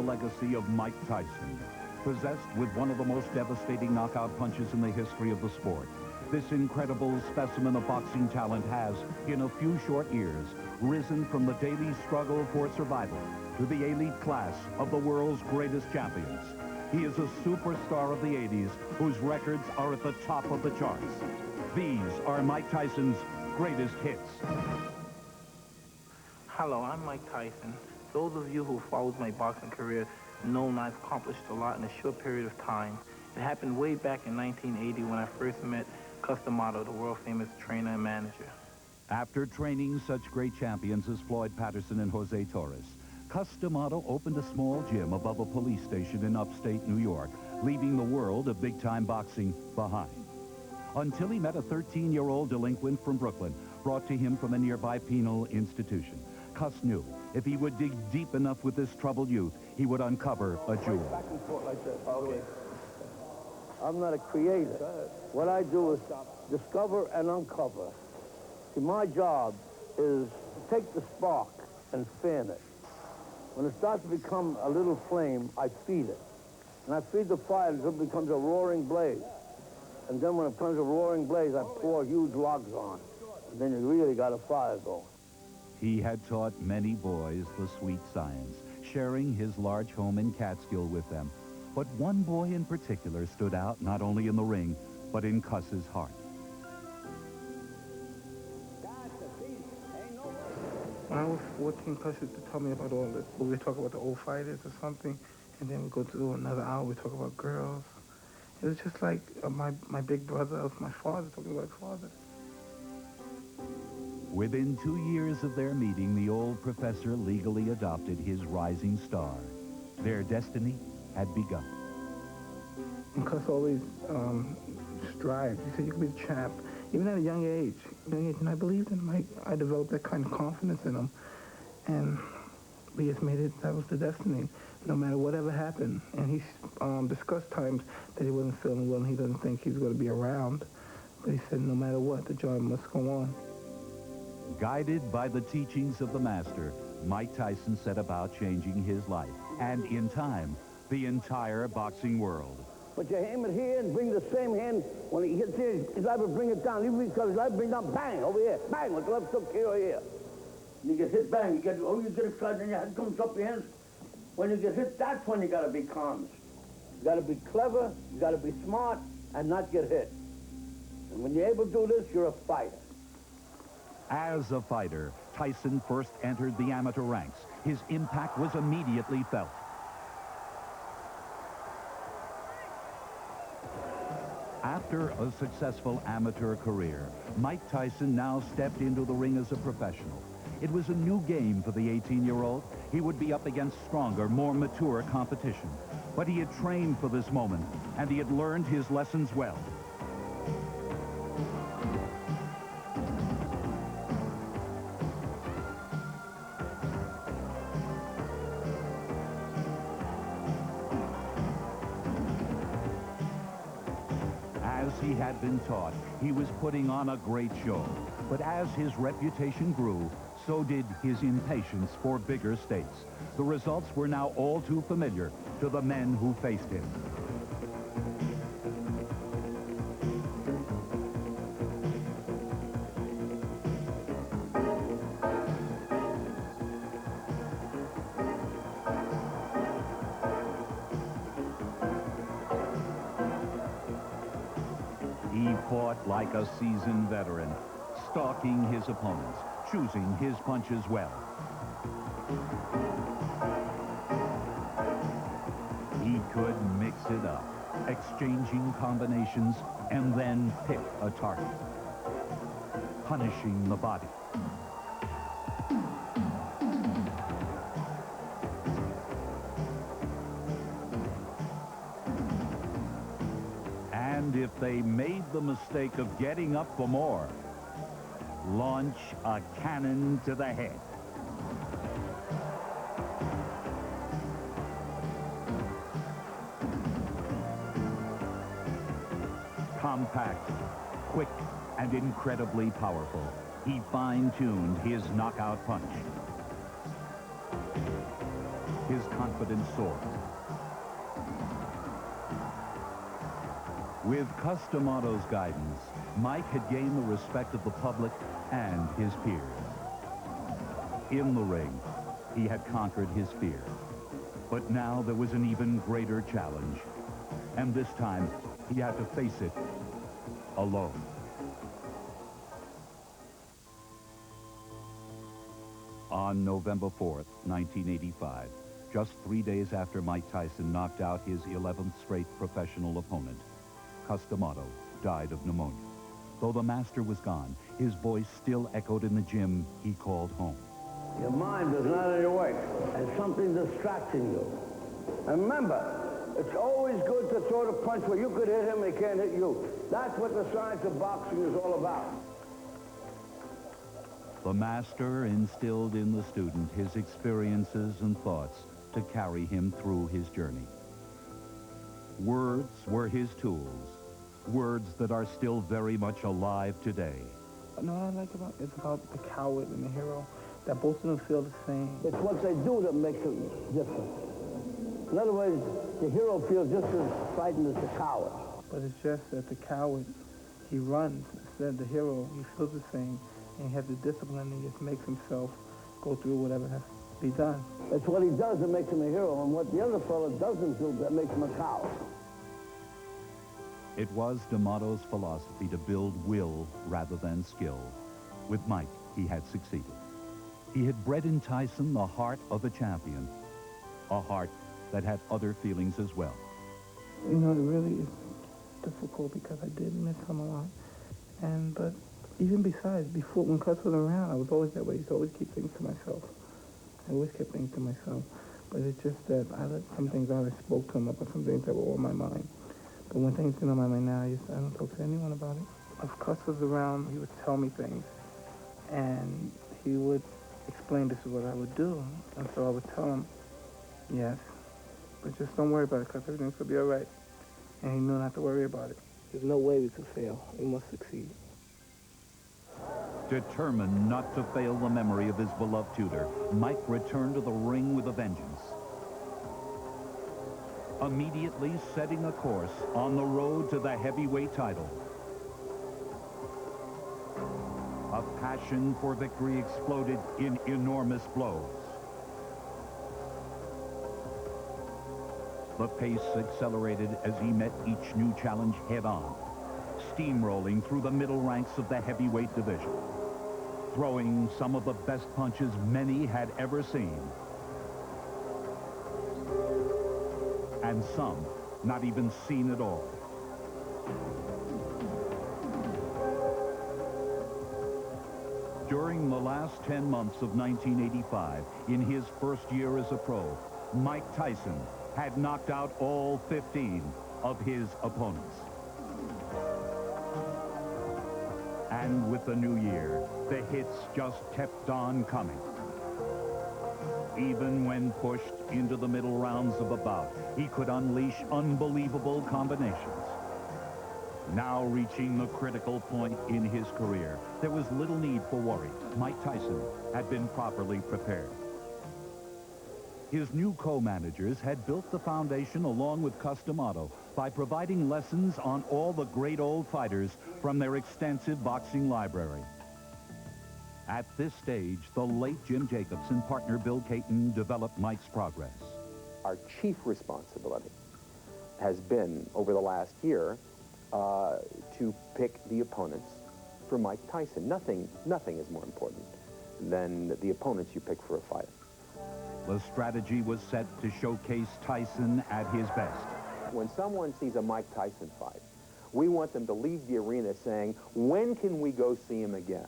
legacy of Mike Tyson. Possessed with one of the most devastating knockout punches in the history of the sport, this incredible specimen of boxing talent has, in a few short years, risen from the daily struggle for survival to the elite class of the world's greatest champions. He is a superstar of the 80s whose records are at the top of the charts. These are Mike Tyson's greatest hits. Hello, I'm Mike Tyson. Those of you who followed my boxing career know I've accomplished a lot in a short period of time. It happened way back in 1980 when I first met Customato, the world-famous trainer and manager. After training such great champions as Floyd Patterson and Jose Torres, Customato opened a small gym above a police station in upstate New York, leaving the world of big-time boxing behind. Until he met a 13-year-old delinquent from Brooklyn, brought to him from a nearby penal institution. Cuss knew if he would dig deep enough with this troubled youth, he would uncover a jewel. Back and forth like this. Okay. I'm not a creator. What I do is discover and uncover. See, my job is to take the spark and fan it. When it starts to become a little flame, I feed it. And I feed the fire until it becomes a roaring blaze. And then when it becomes a roaring blaze, I pour huge logs on. And then you really got a fire going. He had taught many boys the sweet science, sharing his large home in Catskill with them. But one boy in particular stood out not only in the ring, but in Cuss's heart. When I was 14, Cuss used to tell me about all this. We would talk about the old fighters or something, and then we go to another hour, we talk about girls. It was just like my big brother of my father talking about his father. Within 2 years of their meeting, the old professor legally adopted his rising star. Their destiny had begun. And Cuss always strived. He said, you can be the champ, even at a young age. And I believed in him. I developed that kind of confidence in him. And we just made it, that was the destiny, no matter whatever happened. And he discussed times that he wasn't feeling well and he doesn't think he's going to be around. But he said, no matter what, the job must go on. Guided by the teachings of the master, Mike Tyson set about changing his life, and in time, the entire boxing world. But you aim it here and bring the same hand. When he hits here, his life will bring it down. Even because his life bring down, bang, over here. Bang, with the left hook here or here. And you get hit, bang, you get excited, and your head comes up your hands. When you get hit, that's when you got to be calm. You got to be clever, you got to be smart, and not get hit. And when you're able to do this, you're a fighter. As a fighter, Tyson first entered the amateur ranks. His impact was immediately felt. After a successful amateur career, Mike Tyson now stepped into the ring as a professional. It was a new game for the 18-year-old. He would be up against stronger, more mature competition. But he had trained for this moment, and he had learned his lessons well. As he had been taught, he was putting on a great show. But as his reputation grew, so did his impatience for bigger stakes. The results were now all too familiar to the men who faced him. He fought like a seasoned veteran, stalking his opponents, choosing his punches well. He could mix it up, exchanging combinations, and then pick a target, punishing the body. And if they made the mistake of getting up for more, launch a cannon to the head. Compact, quick, and incredibly powerful, he fine-tuned his knockout punch. His confidence soared. With Customato's guidance, Mike had gained the respect of the public and his peers. In the ring, he had conquered his fear. But now there was an even greater challenge. And this time, he had to face it alone. On November 4th, 1985, just 3 days after Mike Tyson knocked out his 11th straight professional opponent, Customato died of pneumonia. Though the master was gone, his voice still echoed in the gym he called home. Your mind is not in your way, and something distracting you. And remember, it's always good to throw the punch where you could hit him and he can't hit you. That's what the science of boxing is all about. The master instilled in the student his experiences and thoughts to carry him through his journey. Words were his tools, words that are still very much alive today. You know what I like about it's about the coward and the hero, that both of them feel the same. It's what they do that makes it different. In other words, the hero feels just as frightened as the coward. But it's just that the coward, he runs. Instead, the hero, he feels the same, and he has the discipline, and he just makes himself go through whatever has to be done. It's what he does that makes him a hero, and what the other fellow doesn't do that makes him a coward. It was D'Amato's philosophy to build will rather than skill. With Mike, he had succeeded. He had bred in Tyson the heart of a champion, a heart that had other feelings as well. You know, it really is difficult because I did miss him a lot. But even besides, before, when Cus was around, I was always that way. I used to always keep things to myself. I always kept things to myself. But it's just that I let some things out. I spoke to him about some things that were on my mind. But when things get on my mind now, I don't talk to anyone about it. If Cus was around, he would tell me things. And he would explain this is what I would do. And so I would tell him, yes, but just don't worry about it, Cus. Everything's going to be all right. And he knew not to worry about it. There's no way we could fail. We must succeed. Determined not to fail the memory of his beloved tutor, Mike returned to the ring with a vengeance. Immediately setting a course on the road to the heavyweight title. A passion for victory exploded in enormous blows. The pace accelerated as he met each new challenge head-on, steamrolling through the middle ranks of the heavyweight division, throwing some of the best punches many had ever seen, and some not even seen at all. During the last 10 months of 1985, in his first year as a pro, Mike Tyson had knocked out all 15 of his opponents. And with the new year, the hits just kept on coming. Even when pushed into the middle rounds of a bout, he could unleash unbelievable combinations. Now reaching the critical point in his career, there was little need for worry. Mike Tyson had been properly prepared. His new co-managers had built the foundation along with Customato by providing lessons on all the great old fighters from their extensive boxing library. At this stage, the late Jim Jacobs and partner Bill Caton developed Mike's progress. Our chief responsibility has been, over the last year, to pick the opponents for Mike Tyson. Nothing is more important than the opponents you pick for a fight. The strategy was set to showcase Tyson at his best. When someone sees a Mike Tyson fight, we want them to leave the arena saying, when can we go see him again?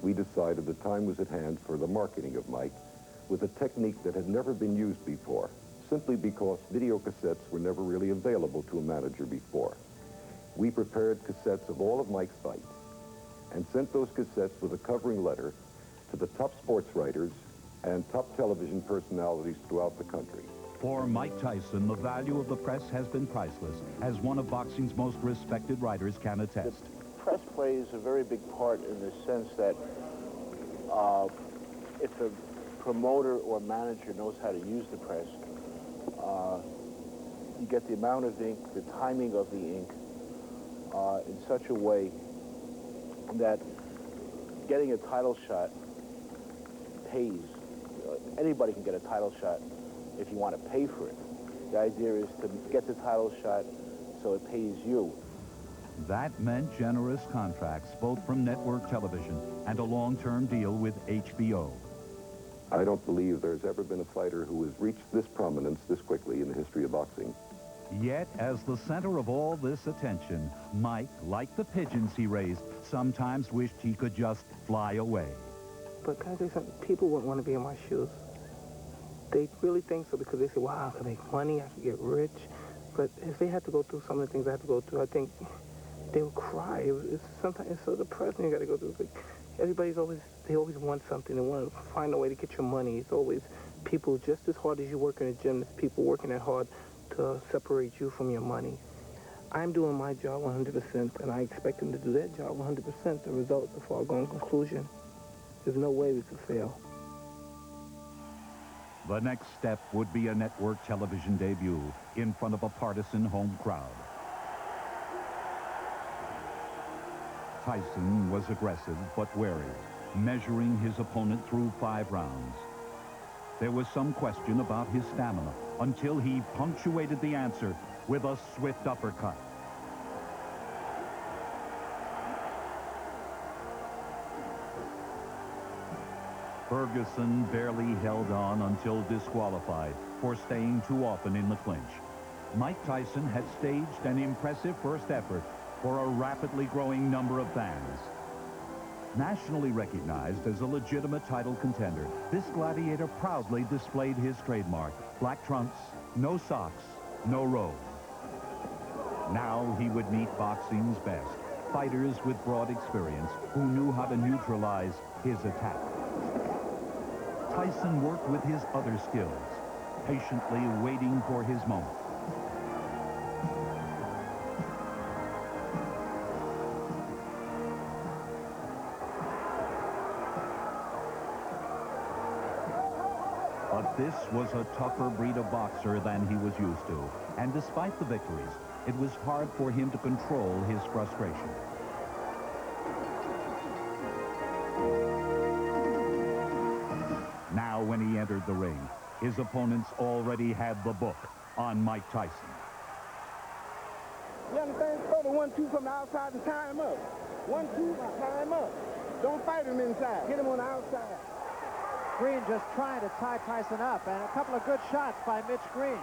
We decided the time was at hand for the marketing of Mike with a technique that had never been used before, simply because video cassettes were never really available to a manager before. We prepared cassettes of all of Mike's fights and sent those cassettes with a covering letter to the top sports writers and top television personalities throughout the country. For Mike Tyson, the value of the press has been priceless, as one of boxing's most respected writers can attest. The press plays a very big part in the sense that if a promoter or manager knows how to use the press, You get the amount of ink, the timing of the ink, in such a way that getting a title shot pays. Anybody can get a title shot if you want to pay for it. The idea is to get the title shot so it pays you. That meant generous contracts, both from network television and a long-term deal with HBO. I don't believe there's ever been a fighter who has reached this prominence this quickly in the history of boxing. Yet, as the center of all this attention, Mike, like the pigeons he raised, sometimes wished he could just fly away. But can I say something? People wouldn't want to be in my shoes. They really think so because they say, wow, I can make money, I can get rich. But if they had to go through some of the things I had to go through, I think they would cry. Sometimes it's so depressing you got to go through. It's like they always want something. They want to find a way to get your money. It's always people just as hard as you work in a gym, there's people working that hard to separate you from your money. I'm doing my job 100%, and I expect them to do their job 100%. The result, the foregone conclusion, there's no way we could fail. The next step would be a network television debut in front of a partisan home crowd. Tyson was aggressive but wary, measuring his opponent through 5 rounds. There was some question about his stamina until he punctuated the answer with a swift uppercut. Ferguson barely held on until disqualified for staying too often in the clinch. Mike Tyson had staged an impressive first effort for a rapidly growing number of fans. Nationally recognized as a legitimate title contender, this gladiator proudly displayed his trademark: black trunks, no socks, no robe. Now he would meet boxing's best, fighters with broad experience who knew how to neutralize his attack. Tyson worked with his other skills, patiently waiting for his moment. But this was a tougher breed of boxer than he was used to, and despite the victories, it was hard for him to control his frustration. Now, when he entered the ring, his opponents already had the book on Mike Tyson. You understand? Throw the 1-2 from the outside and tie him up. 1-2, tie him up. Don't fight him inside. Get him on the outside. Green just trying to tie Tyson up, and a couple of good shots by Mitch Green.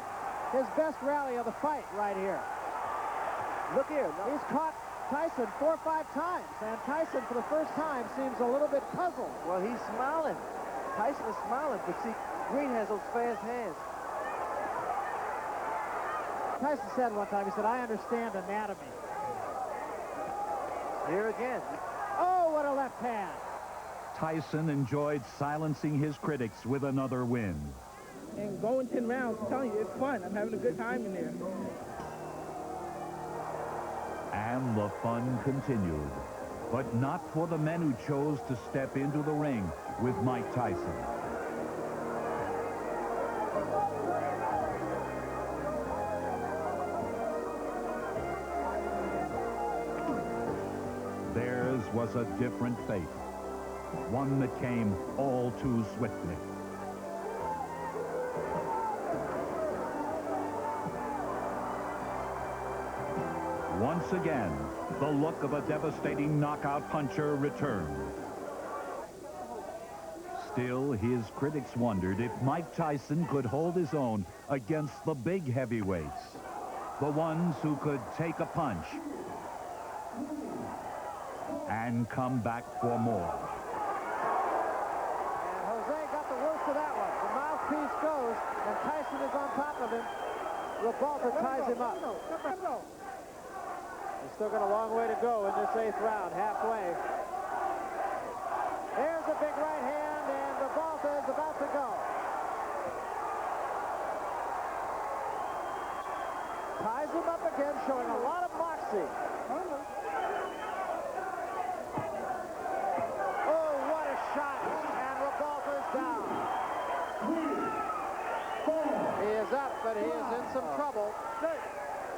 His best rally of the fight right here. Look here. He's caught Tyson 4 or 5 times, and Tyson, for the first time, seems a little bit puzzled. Well, he's smiling. Tyson is smiling, but see, Green has those fast hands. Tyson said one time, he said, I understand anatomy. Here again. Oh, what a left hand. Tyson enjoyed silencing his critics with another win. And going 10 rounds, I'm telling you, it's fun. I'm having a good time in there. And the fun continued, but not for the men who chose to step into the ring with Mike Tyson. Theirs was a different fate, one that came all too swiftly. Once again, the look of a devastating knockout puncher returned. Still, his critics wondered if Mike Tyson could hold his own against the big heavyweights, the ones who could take a punch and come back for more. And Jose got the worst of that one. The mouthpiece goes, and Tyson is on top of him. Rebalta ties him up. He's still got a long way to go in this 8th round, halfway. There's a big right hand, and Rebalta is about to go. Ties him up again, showing a lot of moxie. Oh, what a shot, and Rebalta's down. He is is up, but he is in some trouble.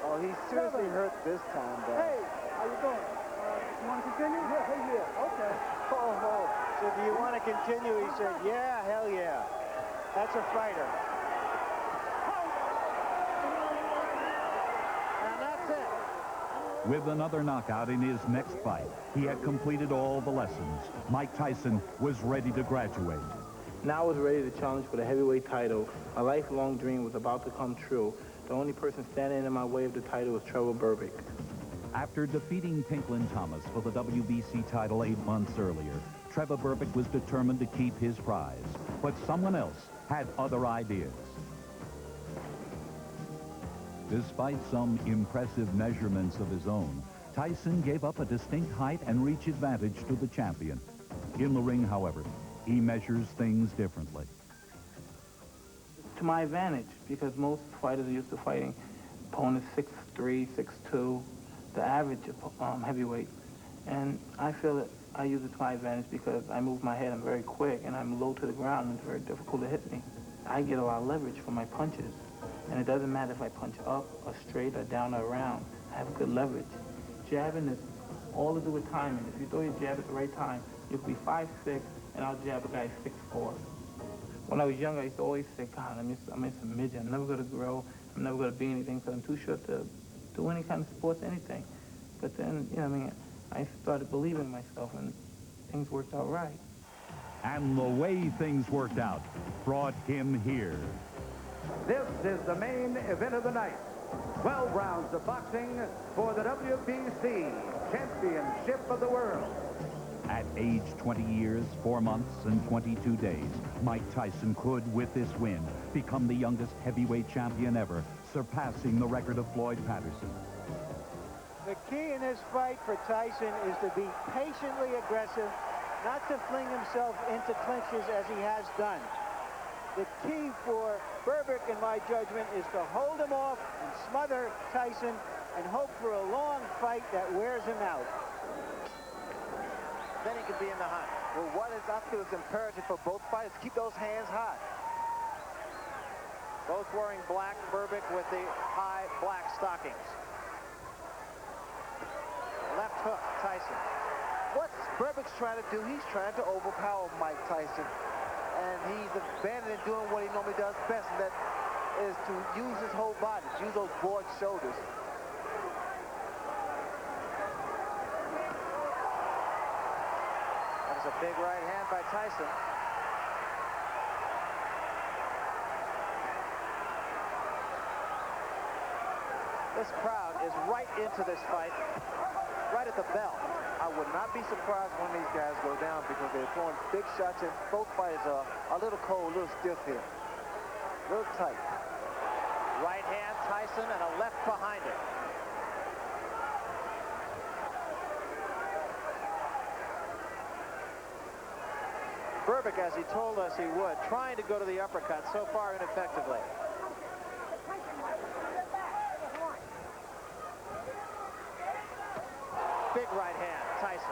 Oh, he's seriously hurt this time, though. Hey, how you doing? You want to continue? Yeah, okay. Oh. So do you want to continue? He said, yeah, hell yeah. That's a fighter. And that's it. With another knockout in his next fight, he had completed all the lessons. Mike Tyson was ready to graduate. Now I was ready to challenge for the heavyweight title. My lifelong dream was about to come true. The only person standing in my way of the title was Trevor Berbick. After defeating Pinklin Thomas for the WBC title 8 months earlier, Trevor Berbick was determined to keep his prize. But someone else had other ideas. Despite some impressive measurements of his own, Tyson gave up a distinct height and reach advantage to the champion. In the ring, however, he measures things differently. To my advantage, because most fighters are used to fighting opponents 6'3", 6'2", the average heavyweight. And I feel that I use it to my advantage because I move my head, I'm very quick, and I'm low to the ground, and it's very difficult to hit me. I get a lot of leverage from my punches, and it doesn't matter if I punch up or straight or down or around. I have good leverage. Jabbing is all to do with timing. If you throw your jab at the right time, you could be 5'6", and I'll jab a guy 6'4". When I was younger, I used to always say, God, I'm just a midget. I'm never going to grow. I'm never going to be anything because I'm too short to do any kind of sports, anything. But then, you know, I mean, I started believing in myself, and things worked out right. And the way things worked out brought him here. This is the main event of the night. 12 rounds of boxing for the WBC Championship of the World. At age 20 years, 4 months, and 22 days, Mike Tyson could, with this win, become the youngest heavyweight champion ever, surpassing the record of Floyd Patterson. The key in this fight for Tyson is to be patiently aggressive, not to fling himself into clinches as he has done. The key for Berbick, in my judgment, is to hold him off and smother Tyson and hope for a long fight that wears him out. Then he can be in the hunt. Well, I feel is imperative for both fighters. Keep those hands high. Both wearing black, Berbick with the high black stockings. Left hook, Tyson. What's Berbick's trying to do? He's trying to overpower Mike Tyson. And he's abandoning doing what he normally does best, and that is to use his whole body, to use those broad shoulders. That was a big right hand by Tyson. This crowd is right into this fight, right at the bell. I would not be surprised when these guys go down because they're throwing big shots, and both fighters are a little cold, a little stiff here. A little tight. Right hand, Tyson, and a left behind it. Berbick, as he told us he would, trying to go to the uppercut, so far ineffectively. Big right hand, Tyson.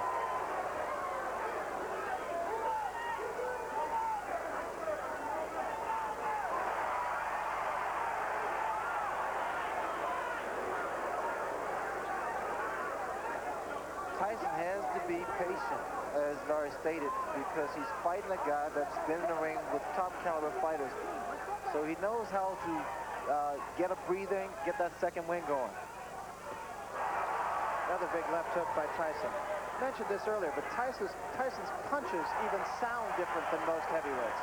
Tyson has to be patient, as Larry stated, because he's fighting a guy that's been in the ring with top caliber fighters. So he knows how to get a breathing, get that second wind going. Another big left hook by Tyson. I mentioned this earlier, but Tyson's punches even sound different than most heavyweights.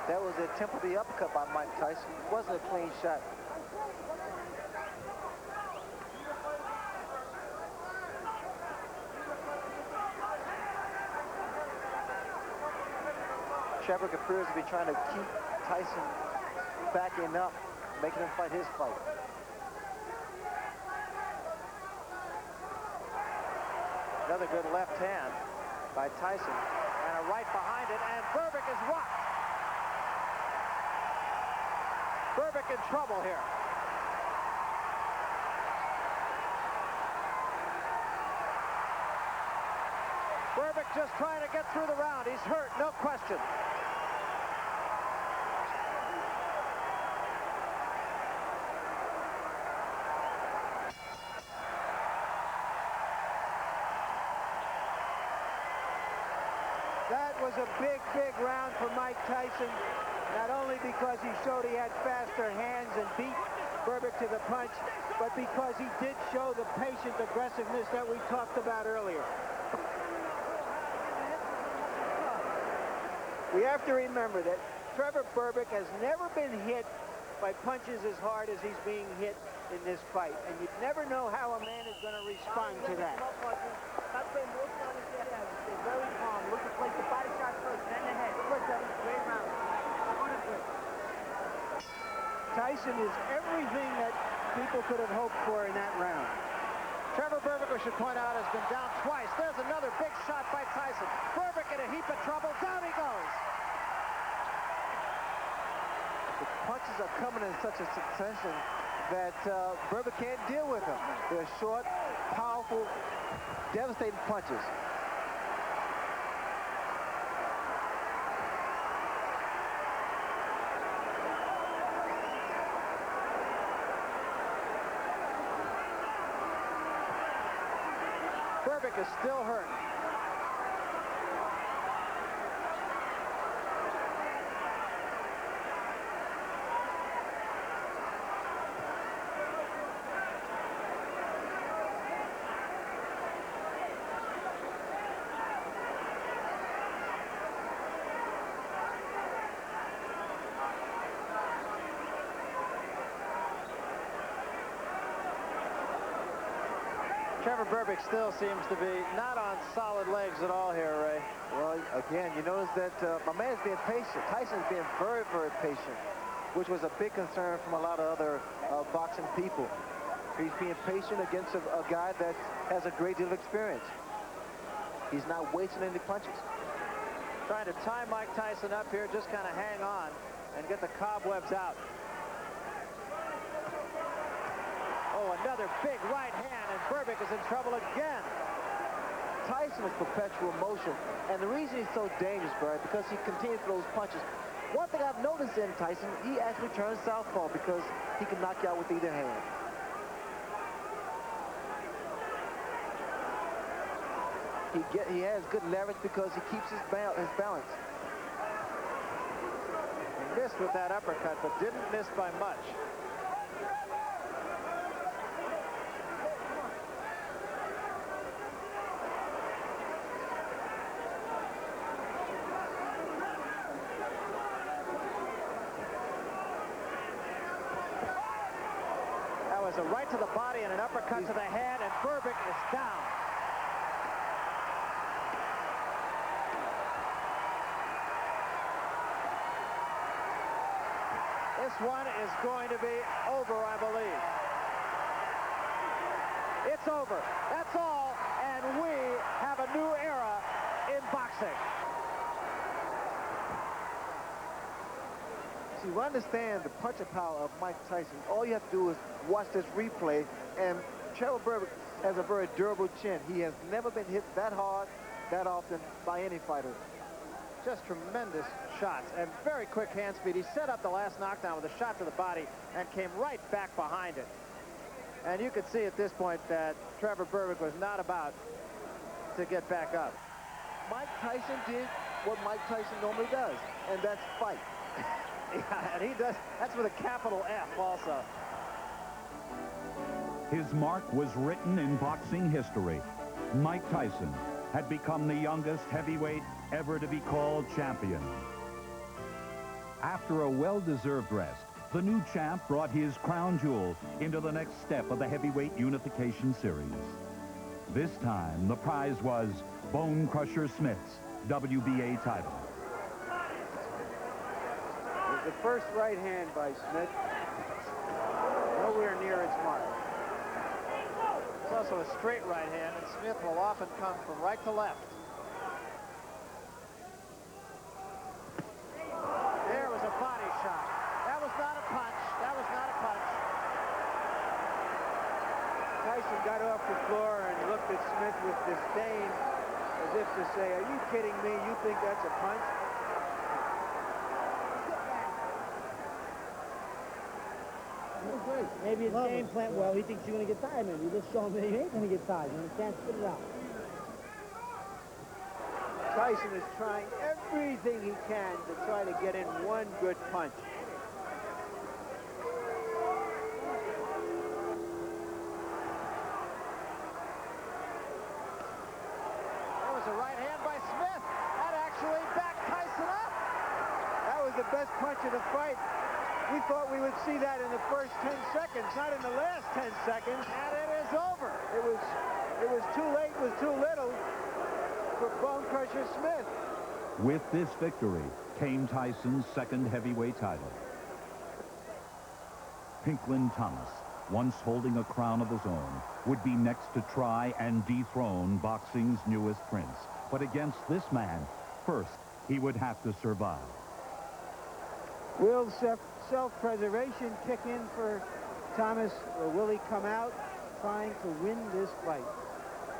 That was the attempt at the uppercut by Mike Tyson. It wasn't a clean shot. Shevrik appears to be trying to keep Tyson backing up, making him fight his fight. Another good left hand by Tyson, and a right behind it, and Berbick is rocked. Berbick in trouble here. Berbick just trying to get through the round. He's hurt, no question. That was a big, big round for Mike Tyson, not only because he showed he had faster hands and beat Berbick to the punch, but because he did show the patient aggressiveness that we talked about earlier. We have to remember that Trevor Berbick has never been hit by punches as hard as he's being hit in this fight, and you never know how a man is going to respond to that. Very calm. Look to place the body shot first, then the head. Great round. Tyson is everything that people could have hoped for in that round. Trevor Berbick, we should point out, has been down twice. There's another big shot by Tyson. Berbick in a heap of trouble. Down he goes. The punches are coming in such a succession that Berbick can't deal with them. They're short, powerful, devastating punches. Berbick is still hurt. Trevor Berbick still seems to be not on solid legs at all here, Ray. Well, again, you notice that my man's being patient. Tyson's being very, very patient, which was a big concern from a lot of other boxing people. He's being patient against a guy that has a great deal of experience. He's not wasting any punches. Trying to tie Mike Tyson up here, just kind of hang on and get the cobwebs out. Oh, another big right hand, and Berbick is in trouble again. Tyson is perpetual motion, and the reason he's so dangerous, Barry, because he continues to throw those punches. One thing I've noticed in Tyson, he actually turns southpaw because he can knock you out with either hand. He has good leverage because he keeps his balance. He missed with that uppercut, but didn't miss by much. That was a right to the body and an uppercut to the head, and Berbick is down. This one is going to be over, I believe. It's over. That's all, and we have a new era in boxing. See, we understand the puncher power of Mike Tyson. All you have to do is watch this replay, and Trevor Berbick has a very durable chin. He has never been hit that hard, that often by any fighter. Just tremendous shots and very quick hand speed. He set up the last knockdown with a shot to the body and came right back behind it. And you could see at this point that Trevor Berbick was not about to get back up. Mike Tyson did what Mike Tyson normally does, and that's fight. Yeah, and he does. That's with a capital F also. His mark was written in boxing history. Mike Tyson had become the youngest heavyweight ever to be called champion. After a well-deserved rest, the new champ brought his crown jewel into the next step of the heavyweight unification series. This time, the prize was Bone Crusher Smith's WBA title. The first right hand by Smith, nowhere near its mark. It's also a straight right hand, and Smith will often come from right to left. There was a body shot. That was not a punch. Smith with disdain, as if to say, are you kidding me? You think that's a punch? Maybe his game plan, well, he thinks you're going to get tired. Maybe you just show him that he ain't going to get tired. You understand? Spit it out. Tyson is trying everything he can to try to get in one good punch. That was a right hand by Smith. That actually backed Tyson up. That was the best punch of the fight. We thought we would see that in the first 10 seconds, not in the last 10 seconds. And it is over. It was too late, was too little for Bone Crusher Smith. With this victory came Tyson's second heavyweight title. Pinklin Thomas, once holding a crown of his own, would be next to try and dethrone boxing's newest prince. But against this man, first, he would have to survive. Will self-preservation kick in for Thomas, or will he come out trying to win this fight?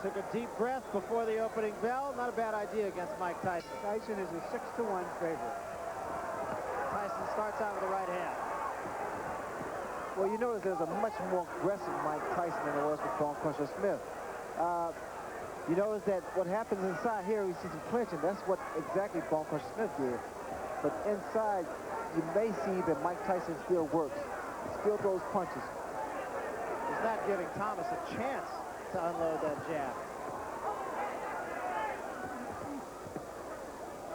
Took a deep breath before the opening bell. Not a bad idea against Mike Tyson. Tyson is a 6-1 favorite. Tyson starts out with a right hand. Well, you notice there's a much more aggressive Mike Tyson than there was with Bone Crusher Smith. You notice that what happens inside here, we see some clinching. That's what exactly Bone Crusher Smith did. But inside, you may see that Mike Tyson still works. Still throws punches. He's not giving Thomas a chance to unload that jab.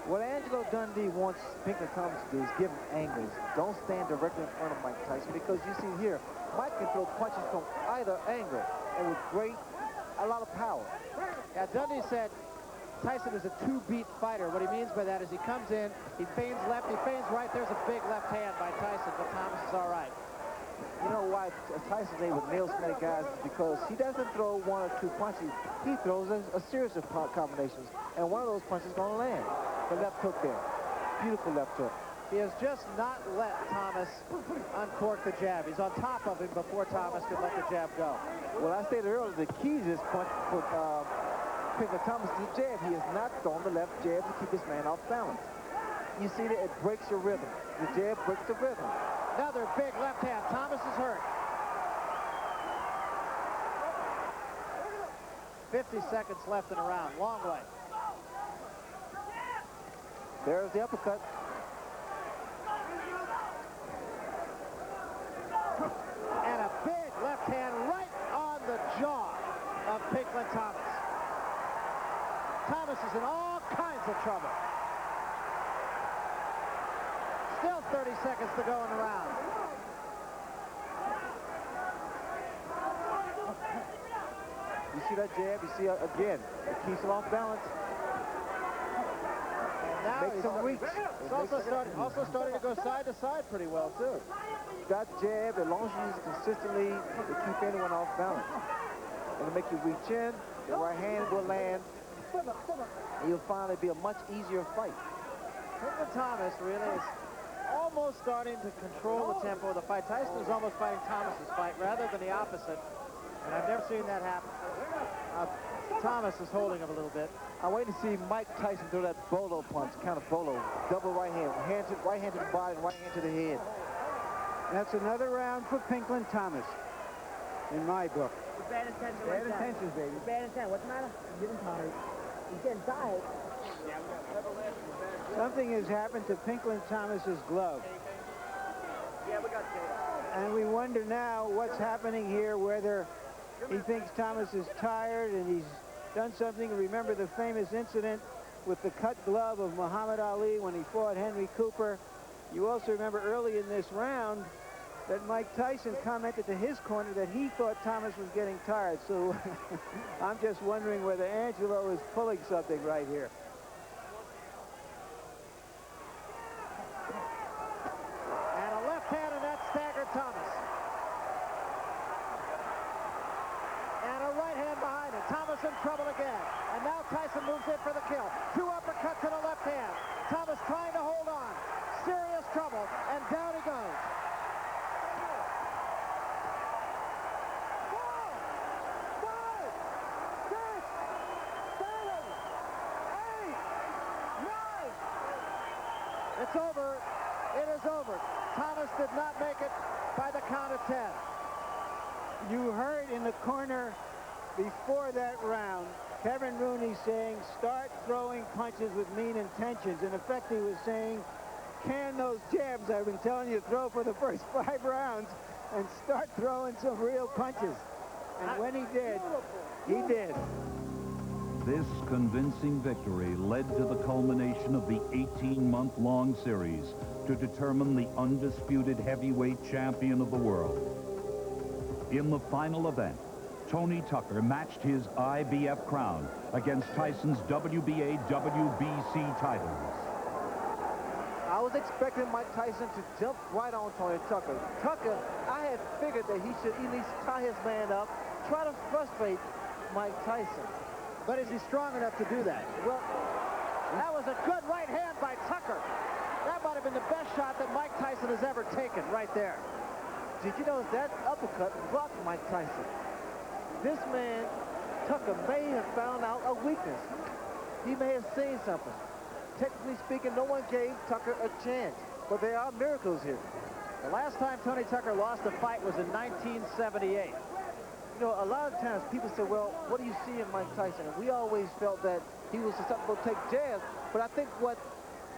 What Angelo Dundee wants Pinklin Thomas to do is give him angles. Don't stand directly in front of Mike Tyson, because you see here, Mike can throw punches from either angle and with a lot of power. Yeah, Dundee said Tyson is a two-beat fighter. What he means by that is he comes in, he feigns left, he feigns right. There's a big left hand by Tyson, but Thomas is all right. You know why Tyson's able to nail so many guys is because he doesn't throw one or two punches. He throws a series of combinations, and one of those punches is going to land. The left hook there. Beautiful left hook. He has just not let Thomas uncork the jab. He's on top of him before Thomas could let the jab go. Well, I stated earlier, the key to this punch for Pinklin Thomas is the jab. He has not thrown the left jab to keep his man off balance. You see that it breaks your rhythm. The jab breaks the rhythm. Another big left hand. Thomas is hurt. 50 seconds left in the round. Long way. There's the uppercut. And a big left hand right on the jaw of Pinklin Thomas. Thomas is in all kinds of trouble. Still 30 seconds to go in the round. You see that jab? You see, again, it keeps him off balance. And now Makes him reach. He's also starting to go side to side pretty well, too. That jab, as long as you use it consistently, it keep anyone off balance. It'll make you reach in, the right hand will land, and you'll find it'll be a much easier fight. Pinklin Thomas really is almost starting to control the tempo of the fight. Tyson is almost fighting Thomas's fight rather than the opposite, and I've never seen that happen. Thomas is holding him a little bit. I'm waiting to see Mike Tyson throw that bolo punch, kind of bolo, double right hand, right hand to the body and right hand to the head. That's another round for Pinklin Thomas, in my book. Bad intentions. Bad intentions, baby. Bad intent. What's the matter? He's getting tired. He's getting tired. Something has happened to Pinklin Thomas's glove. Yeah, we got you. And we wonder now what's happening here, whether he thinks Thomas is tired and he's done something. Remember the famous incident with the cut glove of Muhammad Ali when he fought Henry Cooper. You also remember early in this round that Mike Tyson commented to his corner that he thought Thomas was getting tired. So I'm just wondering whether Angelo is pulling something right here. And a left hand, and that staggered Thomas. And a right hand behind it. Thomas in trouble again. And now Tyson moves in for the kill. Two uppercuts and a left hand. Thomas trying to hold on. Serious trouble, and down he goes. did not make it by the count of 10. You heard in the corner before that round, Kevin Rooney saying, start throwing punches with mean intentions. In effect, he was saying, can those jabs I've been telling you to throw for the first 5 rounds and start throwing some real punches. And when he did, he did. This convincing victory led to the culmination of the 18-month-long series to determine the undisputed heavyweight champion of the world. In the final event, Tony Tucker matched his IBF crown against Tyson's WBA, WBC titles. I was expecting Mike Tyson to jump right on Tony Tucker. Tucker, I had figured that he should at least tie his man up, try to frustrate Mike Tyson. But is he strong enough to do that? Well, that was a good right hand by Tucker. That might have been the best shot that Mike Tyson has ever taken right there. did you notice that uppercut blocked Mike Tyson? This man, Tucker, may have found out a weakness. He may have seen something. Technically speaking, no one gave Tucker a chance. But there are miracles here. The last time Tony Tucker lost a fight was in 1978. You know, a lot of times people say, well, what do you see in Mike Tyson? And we always felt that he was susceptible to take jabs. But I think what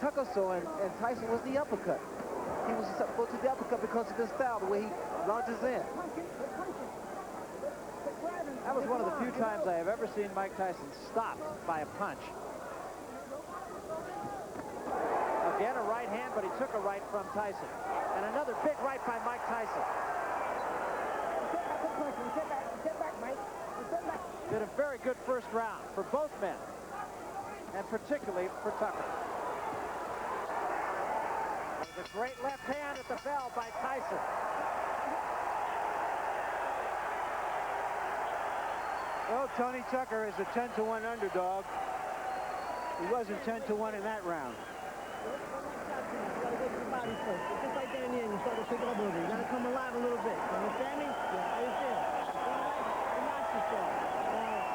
Tucker saw in Tyson was the uppercut. He was susceptible to the uppercut because of his style, the way he launches in. That was one of the few times I have ever seen Mike Tyson stopped by a punch. Again, a right hand, but he took a right from Tyson. And another big right by Mike Tyson. Did a very good first round for both men, and particularly for Tucker. With a great left hand at the bell by Tyson. Well, Tony Tucker is a 10-to-1 underdog. He wasn't 10-to-1 in that round. You gotta go to the body first. Just like that in the end, you start to pick it up a little bit. You gotta come alive a little bit. You understand me? Yeah, how you feel? Relax yourself.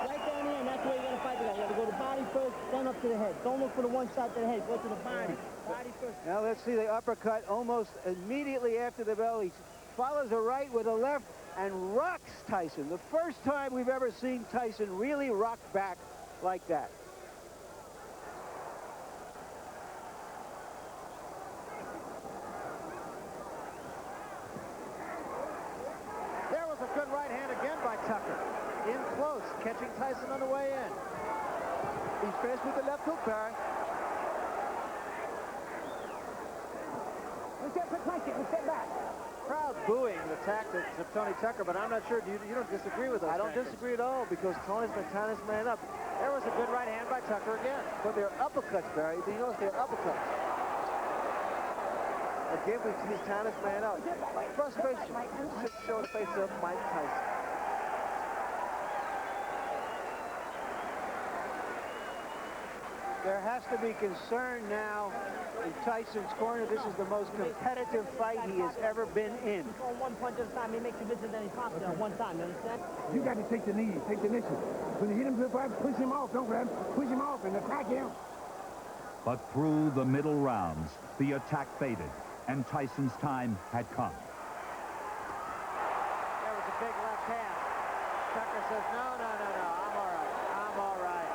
Right down the end, that's where you gotta fight it out. You gotta go to the body first, then up to the head. Don't look for the one shot to the head. Go to the body. Body first. Now let's see the uppercut almost immediately after the bell. He follows a right with a left and rocks Tyson. The first time we've ever seen Tyson really rock back like that. There was a good right hand again by Tucker. In close, catching Tyson on the way in. He's finished with the left hook, Barry. Step back. Crowd booing the tactics of Tony Tucker, but I'm not sure. You don't disagree with those I don't tactics. disagree at all because Tony's been tying his man up. There was a good right hand by Tucker again. But they're uppercuts, Barry. Do you notice they're uppercuts? Again, he's tying his man up. Frustration should show the face of Mike Tyson. There has to be concern now in Tyson's corner. This is the most competitive fight he has ever been in. On one punch at a time, he makes it visit, then he pops it on one time, you understand? You got to take the knee, take the initiative. When you hit him to the fight, push him off, don't grab him. Push him off and attack him. But through the middle rounds, the attack faded, and Tyson's time had come. There was a big left hand. Tucker says, no, I'm all right. I'm all right.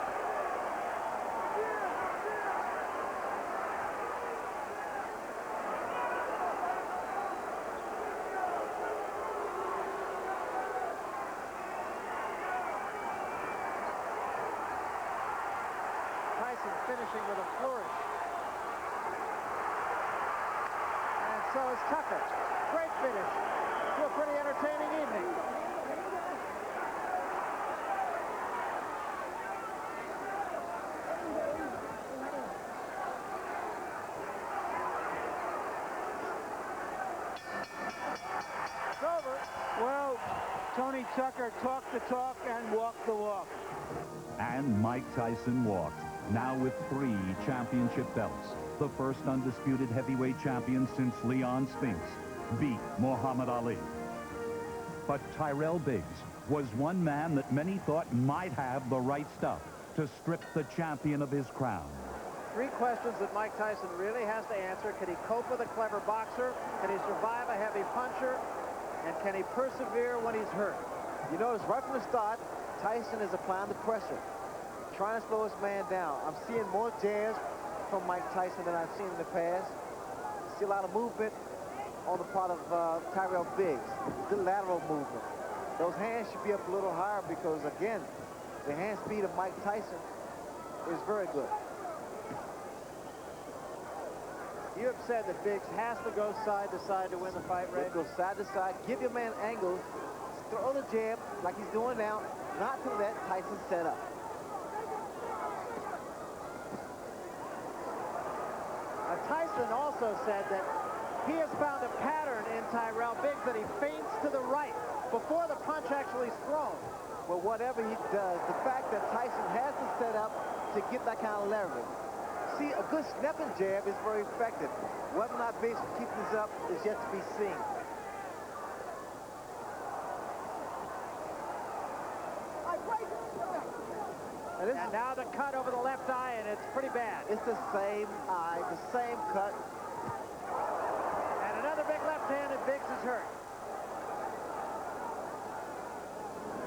Tyson finishing with a flourish. And so is Tucker. Great finish to a pretty entertaining evening. It's over. Well, Tony Tucker talked the talk and walked the walk. And Mike Tyson walked, now with 3 championship belts. The first undisputed heavyweight champion since Leon Spinks beat Muhammad Ali. But Tyrell Biggs was one man that many thought might have the right stuff to strip the champion of his crown. Three questions that Mike Tyson really has to answer. Can he cope with a clever boxer? Can he survive a heavy puncher? And can he persevere when he's hurt? You notice right from the start, Tyson is applying the pressure, trying to slow his man down. I'm seeing more jabs from Mike Tyson than I've seen in the past. See a lot of movement on the part of Tyrell Biggs. Good lateral movement. Those hands should be up a little higher because, again, the hand speed of Mike Tyson is very good. You have said that Biggs has to go side to side to win the fight, Ray. Go side to side, give your man angles, throw the jab like he's doing now, not to let Tyson set up. Tyson also said that he has found a pattern in Tyrell Biggs that he feints to the right before the punch actually is thrown. Well, whatever he does, the fact that Tyson has to set up to get that kind of leverage. See, a good snapping jab is very effective. Whether or not Biggs will keep this up is yet to be seen. And now the cut over the left eye, and it's pretty bad. It's the same eye, the same cut. And another big left hand, and Biggs is hurt.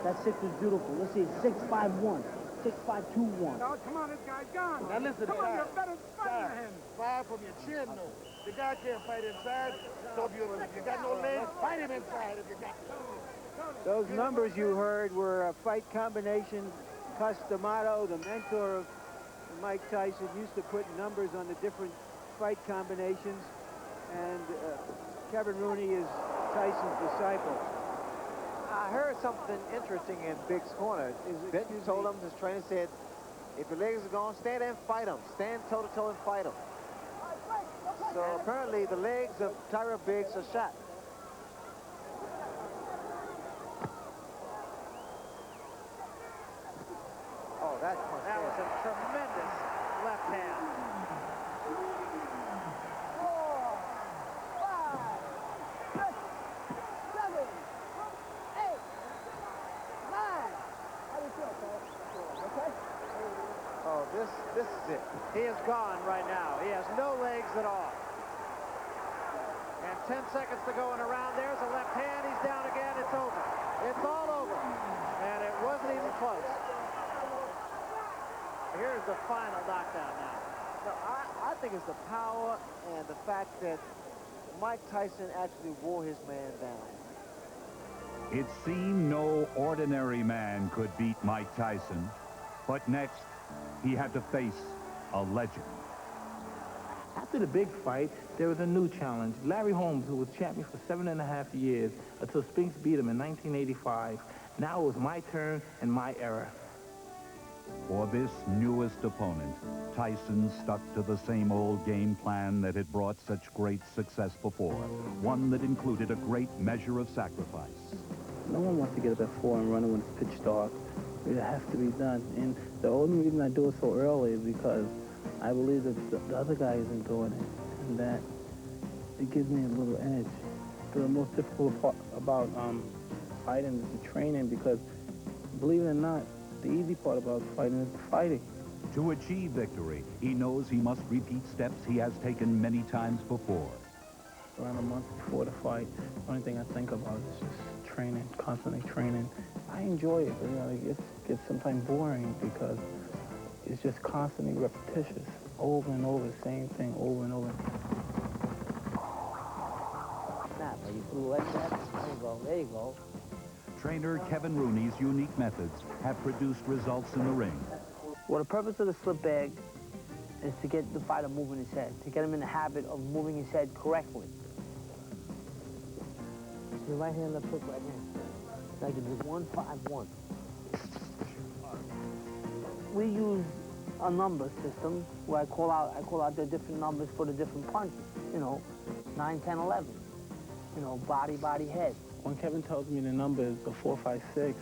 That 6 was beautiful. Let's see, 6-5-1, 6-5-2-1. Oh, come on, this guy's gone. Now listen, come on, you're better fighting Ty, him. fire from your chin, though. The guy can't fight inside, so if you got no legs, fight him inside if you got. Those numbers you heard were a fight combination. Customato, the mentor of Mike Tyson, used to put numbers on the different fight combinations, and Kevin Rooney is Tyson's disciple. I heard something interesting in Biggs' corner. Benton told him, his trainer said, if your legs are gone, stand there and fight him. Stand toe-to-toe and fight him. So apparently the legs of Tyrell Biggs are shot. Oh, that punch. That was a tremendous left hand. 4, 5, 6, 7, 8, 9. How do you feel, Paul? Okay? Oh, this is it. He is gone right now. He has no legs at all. And 10 seconds to go in a round. There's a left hand. He's down again. It's over. It's all over. And it wasn't even close. Here's the final knockdown now. No, I think it's the power and the fact that Mike Tyson actually wore his man down. It seemed no ordinary man could beat Mike Tyson. But next, he had to face a legend. After the big fight, there was a new challenge. Larry Holmes, who was champion for 7.5 years, until Spinks beat him in 1985. Now it was my turn and my era. For this newest opponent, Tyson stuck to the same old game plan that had brought such great success before, one that included a great measure of sacrifice. No one wants to get up at 4 and run when it's pitch dark. It has to be done. And the only reason I do it so early is because I believe that the other guy isn't doing it, and that it gives me a little edge. The most difficult part about fighting is the training, because believe it or not, the easy part about fighting is the fighting. To achieve victory, he knows he must repeat steps he has taken many times before. Around a month before the fight, the only thing I think about is just training, constantly training. I enjoy it, but, you know, it gets sometimes boring because it's just constantly repetitious, over and over, the same thing, over and over. Snap, you flew like that. There you go, there you go. Trainer Kevin Rooney's unique methods have produced results in the ring. Well, the purpose of the slip bag is to get the fighter moving his head, to get him in the habit of moving his head correctly. Your right hand, left hook, right hand. Now you do 1-5-1. We use a number system where I call out the different numbers for the different punches. You know, 9, 10, 11. You know, body, body, head. When Kevin tells me the numbers, the 4, 5, 6,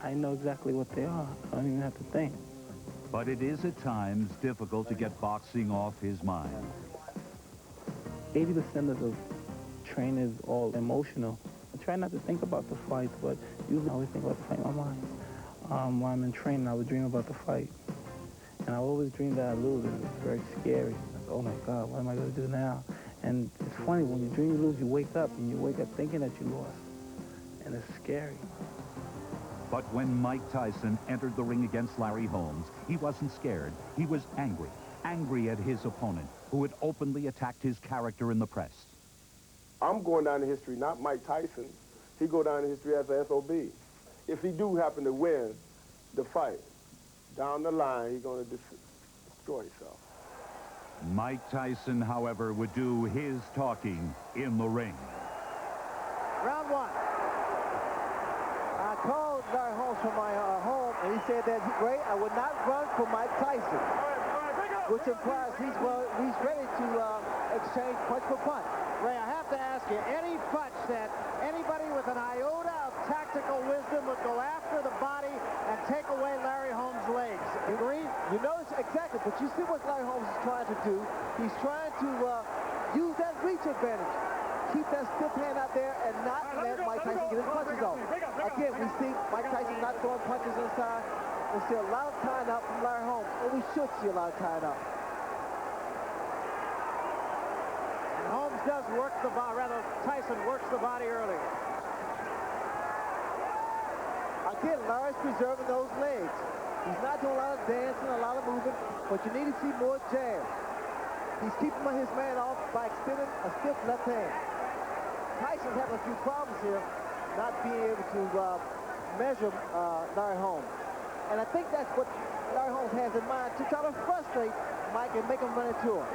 I know exactly what they are. I don't even have to think. But it is at times difficult to get boxing off his mind. 80% of the training is all emotional. I try not to think about the fights, but usually I always think about the fight in my mind. While I'm in training, I would dream about the fight. And And I always dreamed that I'd lose. It was very scary. Like, oh my God, what am I going to do now? And it's funny, when you dream you lose, you wake up, and you wake up thinking that you lost. And it's scary. But when Mike Tyson entered the ring against Larry Holmes, he wasn't scared. He was angry. Angry at his opponent, who had openly attacked his character in the press. I'm going down in history, not Mike Tyson. He go down in history as a SOB. If he do happen to win the fight, down the line, he's going to destroy himself. Mike Tyson, however, would do his talking in the ring. Round one. I called Larry Holmes from my home, and he said that, Ray, I would not run for Mike Tyson, which implies he's ready to exchange punch for punch. Ray, I have to ask you, any punch that anybody with an iota of tactical wisdom would go after the body and take away Larry Holmes' legs. Agree? You notice exactly, but you see what Larry Holmes is trying to do. He's trying to use that reach advantage. Keep that stiff hand out there and not let Mike Tyson get his punches off. Again, we see Mike Tyson not throwing punches inside. We see a lot of tying up from Larry Holmes, and we should see a lot of tying up. Holmes does work the body, rather Tyson works the body earlier. Again, Larry's preserving those legs. He's not doing a lot of dancing, a lot of moving, but you need to see more jab. He's keeping his man off by extending a stiff left hand. Tyson's having a few problems here, not being able to measure Larry Holmes. And I think that's what Larry Holmes has in mind, to try to frustrate Mike and make him run into him.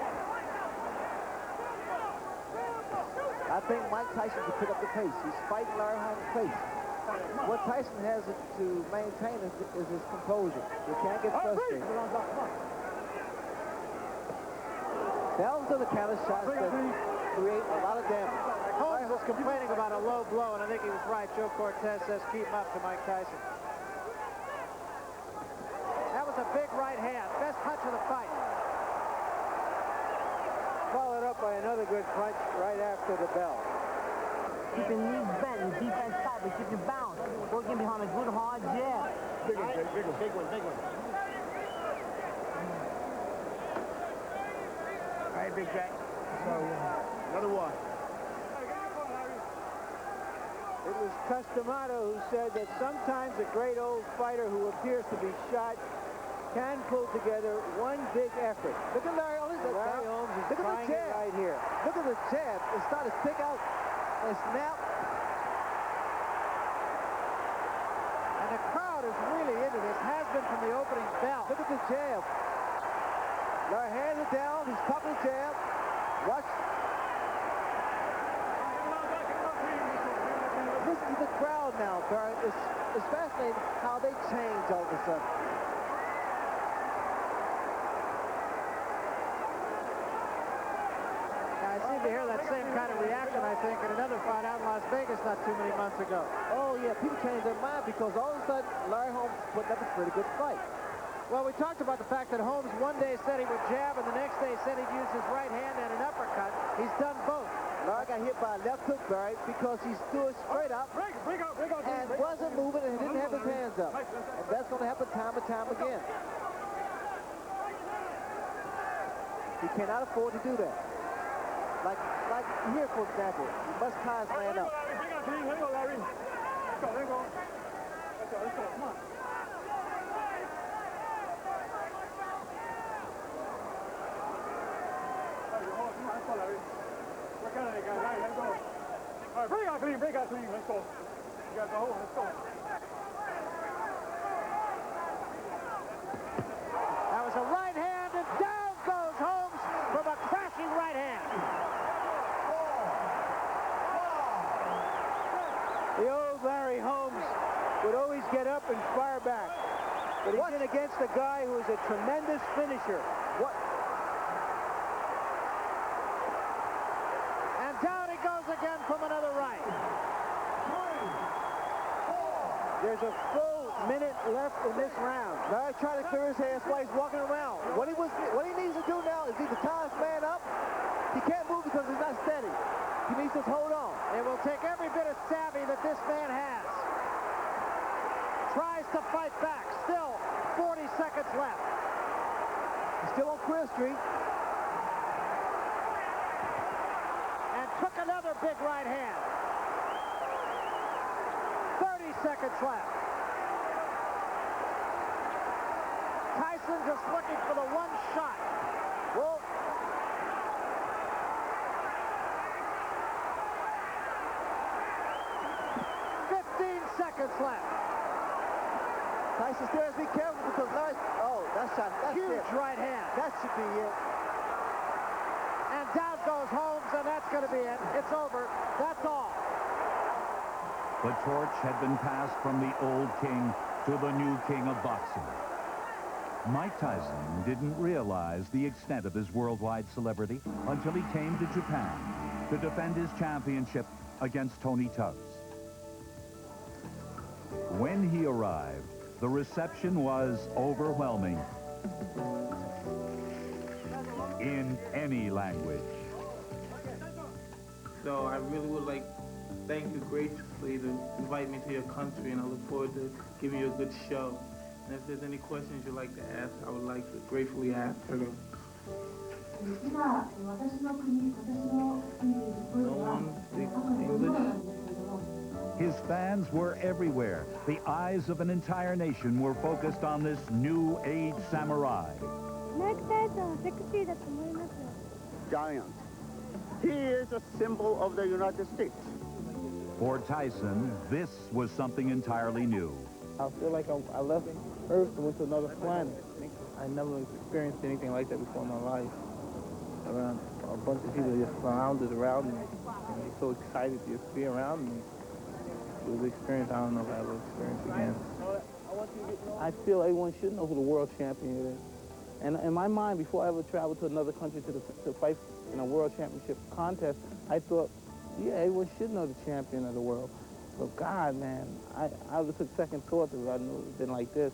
I think Mike Tyson should pick up the pace. He's fighting Larry Holmes' pace. What Tyson has to maintain is his composure. He can't get frustrated. Those are the kind of shots that create a lot of damage. Holmes was complaining about a low blow, and I think he was right. Joe Cortez says keep him up to Mike Tyson. That was a big right hand. Best punch of the fight. Followed up by another good punch right after the bell. Keep your knees bent, your defense tight, but keep your balance. Working behind a good hard jab. Big one. All right, Big Jack. So, another one. It was Customato who said that sometimes a great old fighter who appears to be shot can pull together one big effort. Look at Larry Holmes. Larry Holmes is trying it right here. Look at the jab. It's starting to stick out and snap. And the crowd is really into this. Has been from the opening bell. Look at the jab. Larry hands it down. He's popping the jab. Watch. Listen to the crowd now, Barry. It's fascinating how they change all of a sudden. I seem to hear that same kind of reaction, I think, in another fight out in Las Vegas not too many months ago. Oh, yeah, people change their mind because all of a sudden Larry Holmes putting up a pretty good fight. Well, we talked about the fact that Holmes one day said he would jab, and the next day said he'd use his right hand and an uppercut. He's done both. Larry got hit by a left hook, Barry, because he stood straight up and wasn't moving and didn't have his hands up. And that's going to happen time and time again. He cannot afford to do that. Like here, for example, he must tie his man up. Here you go, Larry. Let's go. Come on. Let's go, Larry. Work out of it, guys. All right, let's go. All right, break out clean. Let's go. You got the hole. Let's go. That was a right hand, and down goes Holmes from a crashing right hand. The old Larry Holmes would always get up and fire back. But he's in against a guy who is a tremendous finisher. And down he goes again from another right. There's a full minute left in this round. Larry trying to clear his hands while he's walking around. What he needs to do now is either tie his man up. He can't move because he's not steady. He needs to hold on. It will take every bit of savvy that this man has. Tries to fight back. Still 40 seconds left. He's still on Queer Street. And took another big right hand. 30 seconds left. Tyson just looking for the one shot. Well, 15 seconds left. Tyson still has to be careful because that's Huge it. right hand. That should be it. And down goes Holmes, and that's going to be it. It's over. That's all. The torch had been passed from the old king to the new king of boxing. Mike Tyson didn't realize the extent of his worldwide celebrity until he came to Japan to defend his championship against Tony Tubbs. When he arrived, the reception was overwhelming in any language. So I really would like to thank you graciously to invite me to your country, and I look forward to giving you a good show. And if there's any questions you'd like to ask, I would like to gratefully answer them. No one speaks English. His fans were everywhere. The eyes of an entire nation were focused on this new age samurai. Giant. He is a symbol of the United States. For Tyson, this was something entirely new. I feel like I left Earth and went to another planet. I never experienced anything like that before in my life. Around a bunch of people just surrounded around me, and they're so excited to just be around me. It was an experience I don't know if I will experience again. I feel everyone should know who the world champion is. And in my mind, before I ever traveled to another country to fight in a world championship contest, I thought, yeah, everyone should know the champion of the world. But God, man, I just took second thought that I knew it had been like this.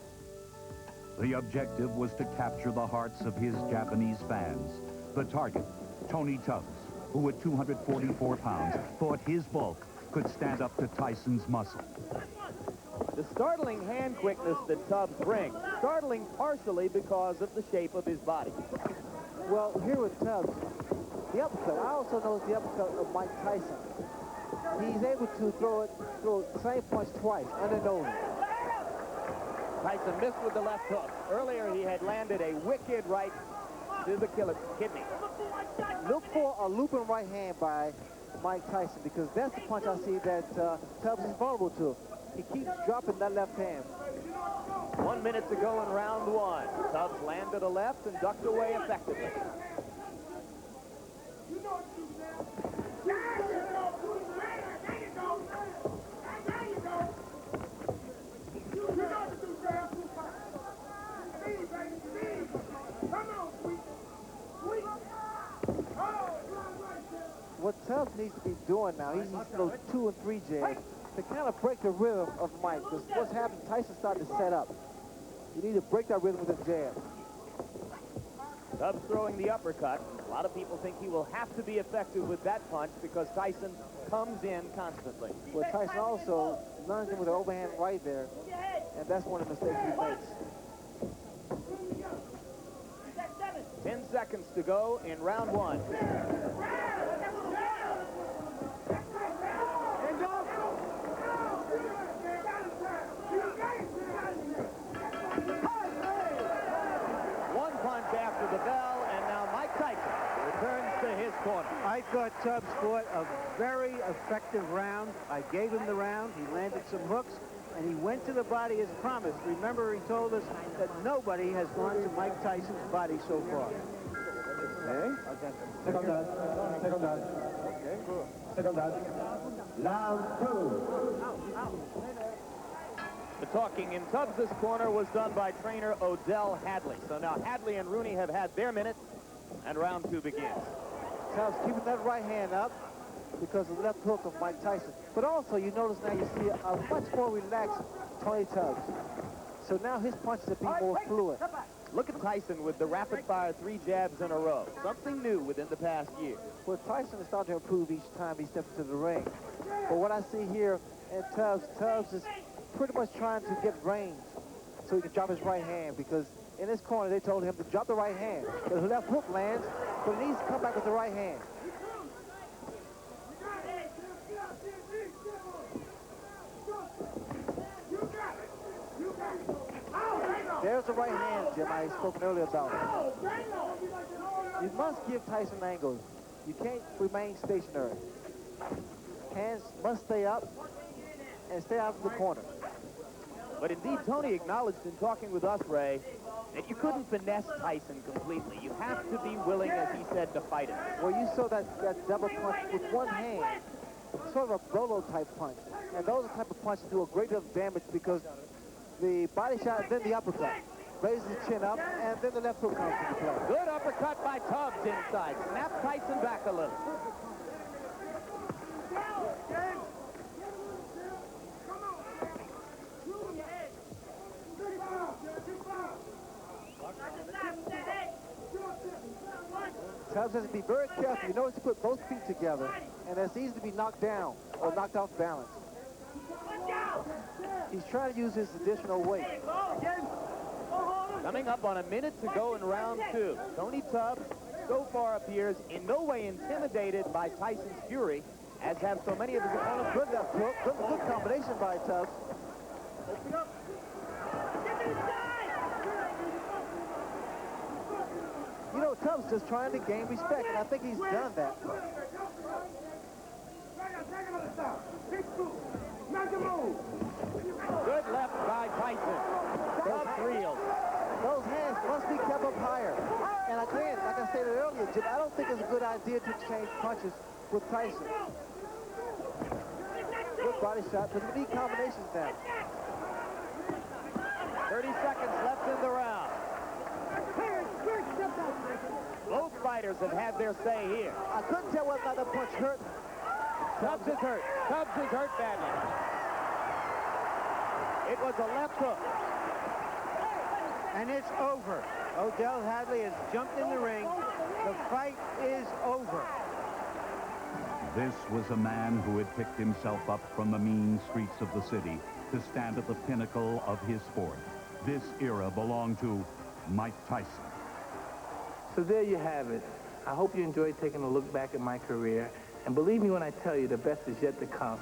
The objective was to capture the hearts of his Japanese fans. The target, Tony Tubbs, who at 244 pounds thought his bulk could stand up to Tyson's muscle. The startling hand quickness that Tubbs brings, startling partially because of the shape of his body. Well, here with Tubbs, the uppercut. I also noticed the uppercut of Mike Tyson. He's able to throw the same punch twice, unannounced. Tyson missed with the left hook. Earlier, he had landed a wicked right to the kidney. Look for a looping right hand by Mike Tyson, because that's the punch I see that Tubbs is vulnerable to. He keeps dropping that left hand. 1 minute to go in round one. Tubbs landed a left and ducked away effectively. What Tubbs needs to be doing now, he needs those 2 and 3 jabs to kind of break the rhythm of Mike. Because what's happened, Tyson started to set up. You need to break that rhythm with a jab. Tubbs throwing the uppercut. A lot of people think he will have to be effective with that punch because Tyson comes in constantly. Well, Tyson also learns him with an overhand right there, and that's one of the mistakes he makes. 10 seconds to go in round one. One punch after the bell, and now Mike Tyson returns to his corner. I thought Tubbs fought a very effective round. I gave him the round. He landed some hooks, and he went to the body as promised. Remember, he told us that nobody has gone to Mike Tyson's body so far. Okay. Second down. Second down. Okay. Second down. Round 2. The talking in Tubbs' corner was done by trainer Odell Hadley. So now Hadley and Rooney have had their minute, and round 2 begins. Tubbs keeping that right hand up because of the left hook of Mike Tyson. But also, you notice now you see a much more relaxed Tony Tubbs. So now his punches are being more fluid. Look at Tyson with the rapid-fire 3 jabs in a row. Something new within the past year. Well, Tyson is starting to improve each time he steps into the ring. But what I see here in Tubbs is pretty much trying to get range so he can drop his right hand, because in this corner, they told him to drop the right hand. But his left hook lands, but he needs to come back with the right hand. There's the right hand, Jim, I spoke earlier about. You must give Tyson angles. You can't remain stationary. Hands must stay up and stay out of the corner. But indeed, Tony acknowledged in talking with us, Ray, that you couldn't finesse Tyson completely. You have to be willing, as he said, to fight it. Well, you saw that double punch with one hand, sort of a Bolo-type punch. And those are the type of punches do a great deal of damage because the body shot and then the uppercut. Raises the chin up, and then the left hook comes into play. Good uppercut by Tubbs inside. Snap Tyson back a little. Tubbs has to be very careful. You notice to put both feet together, and it's easy to be knocked down or knocked off balance. He's trying to use his additional weight. Coming up on a minute to go in round two. Tony Tubbs so far appears in no way intimidated by Tyson's fury, as have so many of his opponents. Good left hook. Good combination by Tubbs. You know, Tubbs just trying to gain respect, and I think he's done that. Good left by Tyson. Tubbs reels. Those hands must be kept up higher. And again, like I stated earlier, Jim, I don't think it's a good idea to exchange punches with Tyson. Good body shot, but we need combinations now. 30 seconds left in the round. Both fighters have had their say here. I couldn't tell whether or not that punch hurt. Tubbs is hurt. Tubbs is hurt badly. It was a left hook. And it's over. Odell Hadley has jumped in the ring. The fight is over. This was a man who had picked himself up from the mean streets of the city to stand at the pinnacle of his sport. This era belonged to Mike Tyson. So there you have it. I hope you enjoyed taking a look back at my career. And believe me when I tell you, the best is yet to come.